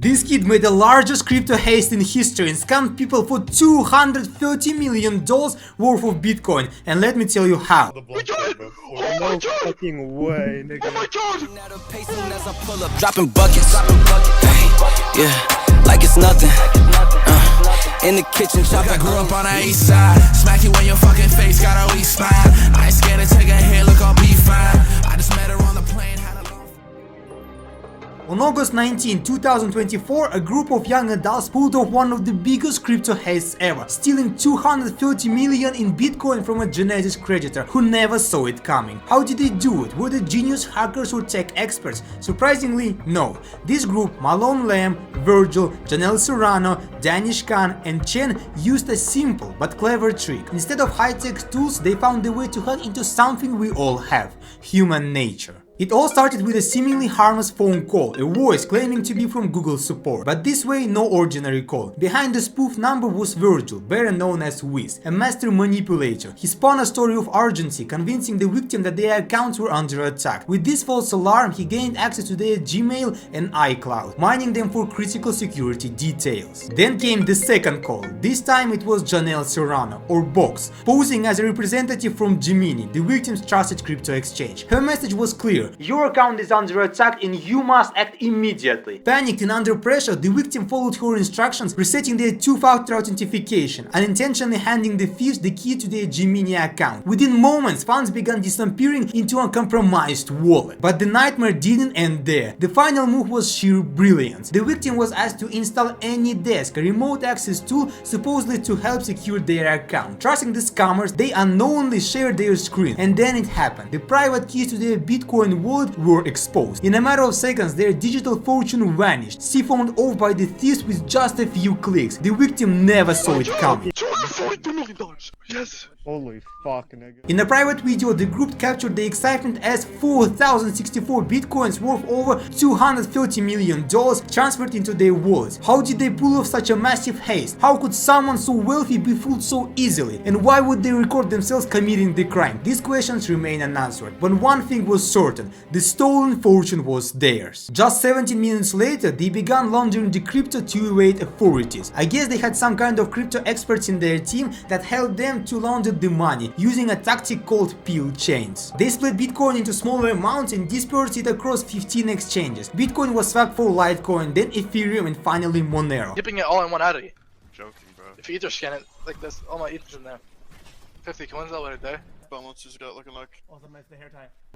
This kid made the largest crypto heist in history and scammed people for $230 million worth of Bitcoin. And let me tell you how. Oh my god! Oh my god! Fucking way, nigga. Oh my god! Dropping buckets. Yeah, like it's nothing. In the kitchen, chop. I grew up on the east side. Smack you in your fucking face, got a weak spine. I ain't scared to take a hit, look, I'll be fine. I just met her on the plane. On August 19, 2024, a group of young adults pulled off one of the biggest crypto heists ever, stealing 230 million in Bitcoin from a Genesis creditor who never saw it coming. How did they do it? Were they genius hackers or tech experts? Surprisingly, no. This group, Malone Lamb, Virgil, Janelle Serrano, Danish Khan and Chen, used a simple but clever trick. Instead of high-tech tools, they found a way to hack into something we all have: human nature. It all started with a seemingly harmless phone call, a voice claiming to be from Google support. But this way, no ordinary call. Behind the spoof number was Virgil, better known as Wiz, a master manipulator. He spun a story of urgency, convincing the victim that their accounts were under attack. With this false alarm, he gained access to their Gmail and iCloud, mining them for critical security details. Then came the second call. This time it was Janelle Serrano, or Box, posing as a representative from Gemini, the victim's trusted crypto exchange. Her message was clear: your account is under attack and you must act immediately. Panicked and under pressure, the victim followed her instructions, resetting their two-factor authentication, unintentionally handing the thieves the key to their Gemini account. Within moments, funds began disappearing into a compromised wallet. But the nightmare didn't end there. The final move was sheer brilliance. The victim was asked to install AnyDesk, a remote access tool supposedly to help secure their account. Trusting the scammers, they unknowingly shared their screen. And then it happened. The private keys to their Bitcoin wallet were exposed. In a matter of seconds, their digital fortune vanished, siphoned off by the thieves with just a few clicks. The victim never saw it coming. $242 million! Yes! Holy fuck, nigga. In a private video, the group captured the excitement as 4,064 bitcoins worth over $230 million transferred into their wallets. How did they pull off such a massive heist? How could someone so wealthy be fooled so easily? And why would they record themselves committing the crime? These questions remain unanswered. But one thing was certain: the stolen fortune was theirs. Just 17 minutes later, they began laundering the crypto to evade authorities. I guess they had some kind of crypto experts in their team that helped them to launder the money using a tactic called peel chains. They split Bitcoin into smaller amounts and dispersed it across 15 exchanges. Bitcoin was swapped for Litecoin, then Ethereum, and finally Monero. Dipping it all in one addy. Joking, bro. If you ether scan it like this, all my ether's in there. 50 coins all right there. Balance is got looking like.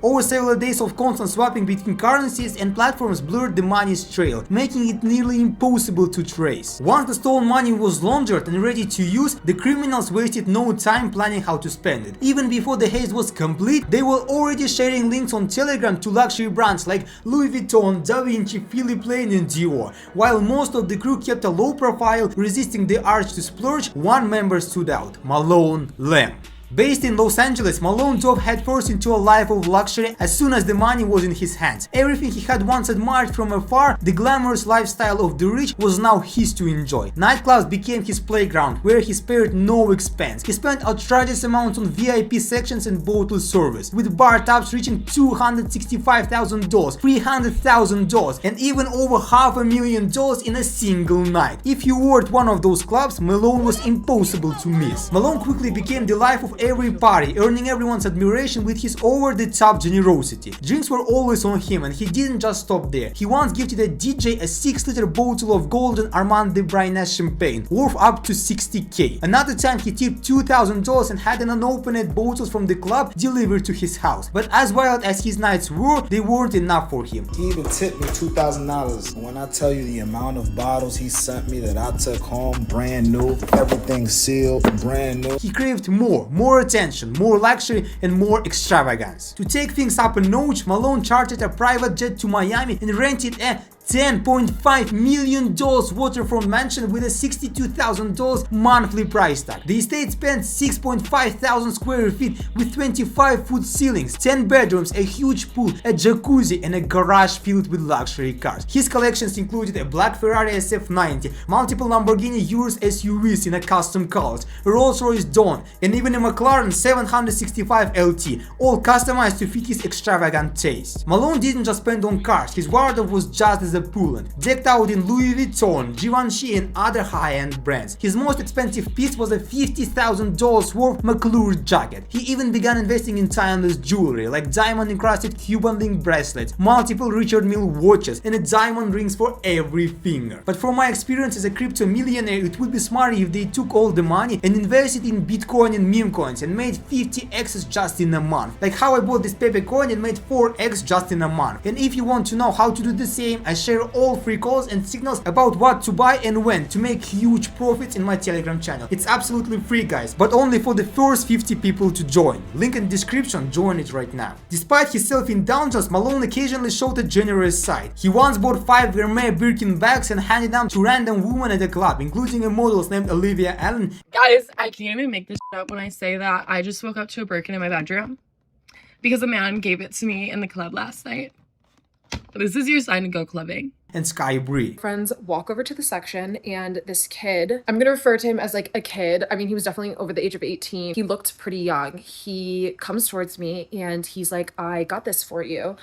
Over several days of constant swapping between currencies and platforms blurred the money's trail, making it nearly impossible to trace. Once the stolen money was laundered and ready to use, the criminals wasted no time planning how to spend it. Even before the heist was complete, they were already sharing links on Telegram to luxury brands like Louis Vuitton, Da Vinci, Philippe Plein and Dior. While most of the crew kept a low profile, resisting the urge to splurge, one member stood out: Malone Lamb. Based in Los Angeles, Malone dove headfirst into a life of luxury as soon as the money was in his hands. Everything he had once admired from afar, the glamorous lifestyle of the rich, was now his to enjoy. Nightclubs became his playground, where he spared no expense. He spent outrageous amounts on VIP sections and bottle service, with bar tabs reaching $265,000, $300,000, and even over $500,000 in a single night. If you were at one of those clubs, Malone was impossible to miss. Malone quickly became the life of every party, earning everyone's admiration with his over-the-top generosity. Drinks were always on him, and he didn't just stop there. He once gifted a DJ a 6-liter bottle of golden Armand de Brignac champagne, worth up to $60K. Another time he tipped $2,000 and had an unopened bottles from the club delivered to his house. But as wild as his nights were, they weren't enough for him. He even tipped me $2,000. When I tell you the amount of bottles he sent me that I took home, brand new, everything sealed, brand new. He craved more attention, more luxury, and more extravagance. To take things up a notch, Malone chartered a private jet to Miami and rented a $10.5 million waterfront mansion with a $62,000 monthly price tag. The estate spanned 6,500 square feet with 25-foot ceilings, 10 bedrooms, a huge pool, a jacuzzi, and a garage filled with luxury cars. His collections included a black Ferrari SF90, multiple Lamborghini Urus SUVs in a custom colors, a Rolls-Royce Dawn, and even a McLaren 765 LT, all customized to fit his extravagant taste. Malone didn't just spend on cars, his wardrobe was just as opulent, decked out in Louis Vuitton, Givenchy and other high-end brands. His most expensive piece was a $50,000 worth McClure jacket. He even began investing in timeless jewelry like diamond-encrusted Cuban link bracelets, multiple Richard Mille watches and diamond rings for every finger. But from my experience as a crypto millionaire, it would be smarter if they took all the money and invested in Bitcoin and meme coins and made 50x just in a month. Like how I bought this Pepe coin and made 4x just in a month. And if you want to know how to do the same, I share all free calls and signals about what to buy and when to make huge profits in my Telegram channel. It's absolutely free, guys, but only for the first 50 people to join. Link in the description, join it right now. Despite his self-indulgence, Malone occasionally showed a generous side. He once bought 5 Hermès Birkin bags and handed them to random women at a club, including a model named Olivia Allen. Guys, I can't even make this up when I say that I just woke up to a Birkin in my bedroom because a man gave it to me in the club last night. This is your sign to go clubbing. And Sky Bree. Friends walk over to the section and this kid, I'm gonna refer to him as like a kid. I mean, he was definitely over the age of 18. He looked pretty young. He comes towards me and he's like, I got this for you.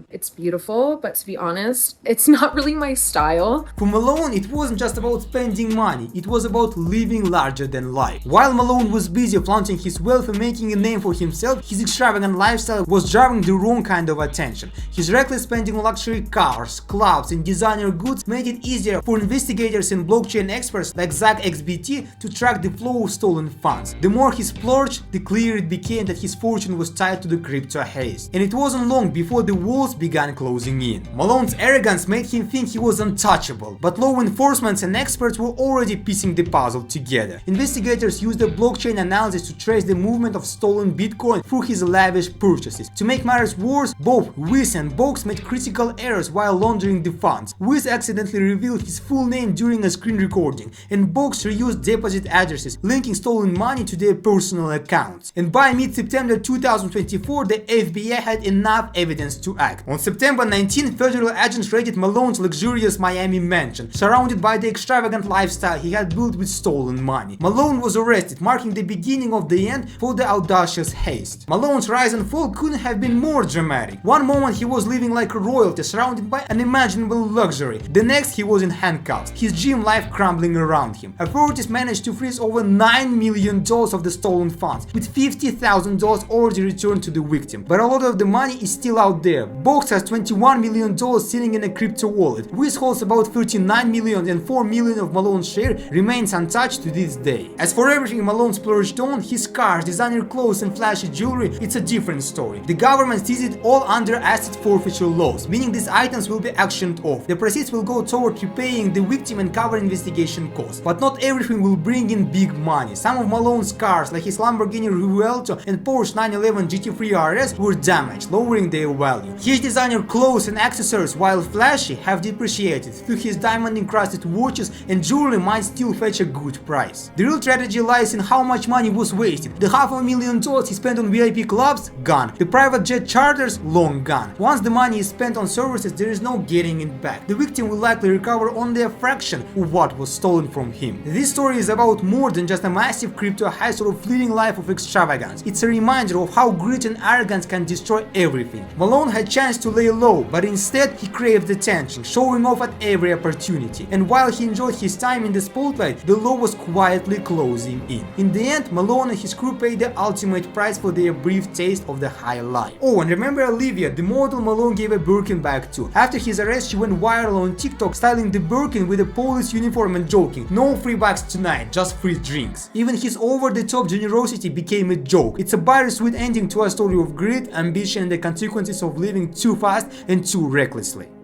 It's beautiful, but to be honest, it's not really my style. For Malone, it wasn't just about spending money, it was about living larger than life. While Malone was busy flaunting his wealth and making a name for himself, his extravagant lifestyle was drawing the wrong kind of attention. His reckless spending on luxury cars, clubs, and designer goods made it easier for investigators and blockchain experts like ZachXBT to track the flow of stolen funds. The more he splurged, the clearer it became that his fortune was tied to the crypto heist. And it wasn't long before the walls began closing in. Malone's arrogance made him think he was untouchable, but law enforcement and experts were already piecing the puzzle together. Investigators used a blockchain analysis to trace the movement of stolen Bitcoin through his lavish purchases. To make matters worse, both Wiz and Box made critical errors while laundering the funds. Wiz accidentally revealed his full name during a screen recording, and Box reused deposit addresses, linking stolen money to their personal accounts. And by mid-September 2024, the FBI had enough evidence to act. On September 19, federal agents raided Malone's luxurious Miami mansion, surrounded by the extravagant lifestyle he had built with stolen money. Malone was arrested, marking the beginning of the end for the audacious heist. Malone's rise and fall couldn't have been more dramatic. One moment he was living like a royalty, surrounded by unimaginable luxury. The next he was in handcuffs, his gym life crumbling around him. Authorities managed to freeze over $9 million of the stolen funds, with $50,000 already returned to the victim. But a lot of the money is still out there. Box has $21 million sitting in a crypto wallet. Wiz holds about $39 million and $4 million of Malone's share remains untouched to this day. As for everything Malone splurged on, his cars, designer clothes and flashy jewelry, it's a different story. The government sees it all under asset forfeiture laws, meaning these items will be auctioned off. The proceeds will go toward repaying the victim and cover investigation costs. But not everything will bring in big money. Some of Malone's cars, like his Lamborghini Revuelto and Porsche 911 GT3 RS, were damaged, lowering their value. His designer clothes and accessories, while flashy, have depreciated. Through his diamond-encrusted watches and jewelry might still fetch a good price. The real tragedy lies in how much money was wasted. The $500,000 he spent on VIP clubs? Gone. The private jet charters? Long gone. Once the money is spent on services, there is no getting it back. The victim will likely recover only a fraction of what was stolen from him. This story is about more than just a massive crypto heist or a fleeting life of extravagance. It's a reminder of how greed and arrogance can destroy everything. Malone had chance to lay low, but instead he craved attention, showing off at every opportunity. And while he enjoyed his time in the spotlight, the law was quietly closing in. In the end, Malone and his crew paid the ultimate price for their brief taste of the high life. Oh, and remember Olivia, the model Malone gave a Birkin bag to. After his arrest, she went viral on TikTok styling the Birkin with a police uniform and joking, "No free bags tonight, just free drinks." Even his over-the-top generosity became a joke. It's a bittersweet ending to a story of greed, ambition and the consequences of living too fast and too recklessly.